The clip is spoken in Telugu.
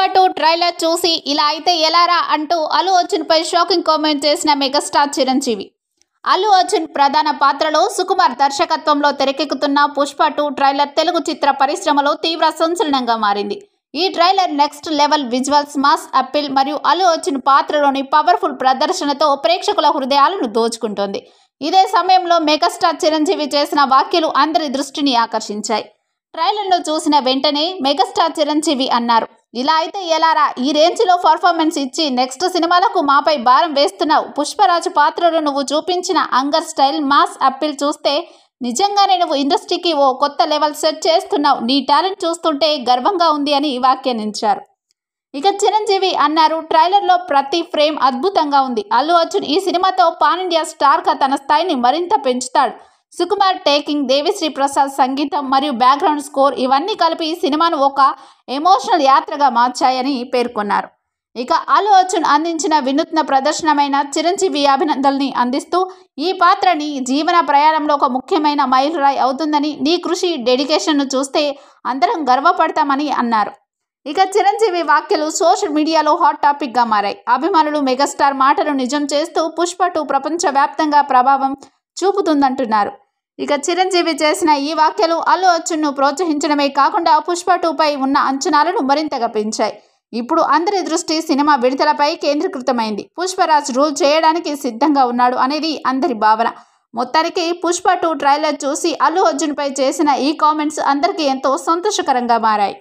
పుష్ప 2 ట్రైలర్ చూసి ఇలా అయితే ఎలారా అంటూ అల్లు అర్జున్ పై షాకింగ్ కామెంట్ చేసిన మెగాస్టార్ చిరంజీవి. అల్లు అర్జున్ ప్రధాన పాత్రలో సుకుమార్ దర్శకత్వంలో తెరకెక్కుతున్న పుష్ప 2 ట్రైలర్ తెలుగు చిత్ర పరిశ్రమలో తీవ్ర సంచలనంగా మారింది. ఈ trailer next level visuals, mass appeal మరియు అల్లు అర్జున్ పాత్రలోని పవర్ఫుల్ ప్రదర్శనతో ప్రేక్షకుల హృదయాలను దోచుకుంటోంది. ఇదే సమయంలో మెగాస్టార్ చిరంజీవి చేసిన వ్యాఖ్యలు అందరి దృష్టిని ఆకర్షించాయి. ట్రైలర్ను చూసిన వెంటనే మెగాస్టార్ చిరంజీవి అన్నారు, ఇలా అయితే ఎలారా, ఈ రేంజ్లో పర్ఫార్మెన్స్ ఇచ్చి నెక్స్ట్ సినిమాలకు మాపై భారం వేస్తున్నావు. పుష్పరాజు పాత్రలో నువ్వు చూపించిన యాంగర్ స్టైల్, మాస్ అప్పీల్ చూస్తే నిజంగానే నువ్వు ఇండస్ట్రీకి ఓ కొత్త లెవెల్ సెట్ చేస్తున్నావు. నీ టాలెంట్ చూస్తుంటే గర్వంగా ఉంది అని వ్యాఖ్యానించారు. ఇక చిరంజీవి అన్నారు, ట్రైలర్లో ప్రతి ఫ్రేమ్ అద్భుతంగా ఉంది. అల్లు అర్జున్ ఈ సినిమాతో పాన్ ఇండియా స్టార్గా తన స్థాయిని మరింత పెంచుతాడు. సుకుమార్ టేకింగ్, దేవిశ్రీ ప్రసాద్ సంగీతం మరియు బ్యాక్గ్రౌండ్ స్కోర్ ఇవన్నీ కలిపి ఈ సినిమాను ఒక ఎమోషనల్ యాత్రగా మార్చాయని పేర్కొన్నారు. ఇక అల్లు అర్జున్ అందించిన వినూత్న ప్రదర్శనమైన చిరంజీవి అభినందనల్ని అందిస్తూ, ఈ పాత్ర నీ జీవన ప్రయాణంలో ఒక ముఖ్యమైన మైలురాయి అవుతుందని, నీ కృషి, డెడికేషన్ను చూస్తే అందరం గర్వపడతామని అన్నారు. ఇక చిరంజీవి వ్యాఖ్యలు సోషల్ మీడియాలో హాట్ టాపిక్గా మారాయి. అభిమానులు మెగాస్టార్ మాటలు నిజం చేస్తూ పుష్ప 2 ప్రపంచవ్యాప్తంగా ప్రభావం చూపుతుందంటున్నారు. ఇక చిరంజీవి చేసిన ఈ వ్యాఖ్యలు అల్లు అర్జున్ను ప్రోత్సహించడమే కాకుండా పుష్ప 2 పై ఉన్న అంచనాలను మరింతగా పెంచాయి. ఇప్పుడు అందరి దృష్టి సినిమా విడుదలపై కేంద్రీకృతమైంది. పుష్పరాజ్ రూల్ చేయడానికి సిద్ధంగా ఉన్నాడు అనేది అందరి భావన. మొత్తానికి పుష్ప 2 ట్రైలర్ చూసి అల్లు అర్జున్ పై చేసిన ఈ కామెంట్స్ అందరికీ ఎంతో సంతోషకరంగా మారాయి.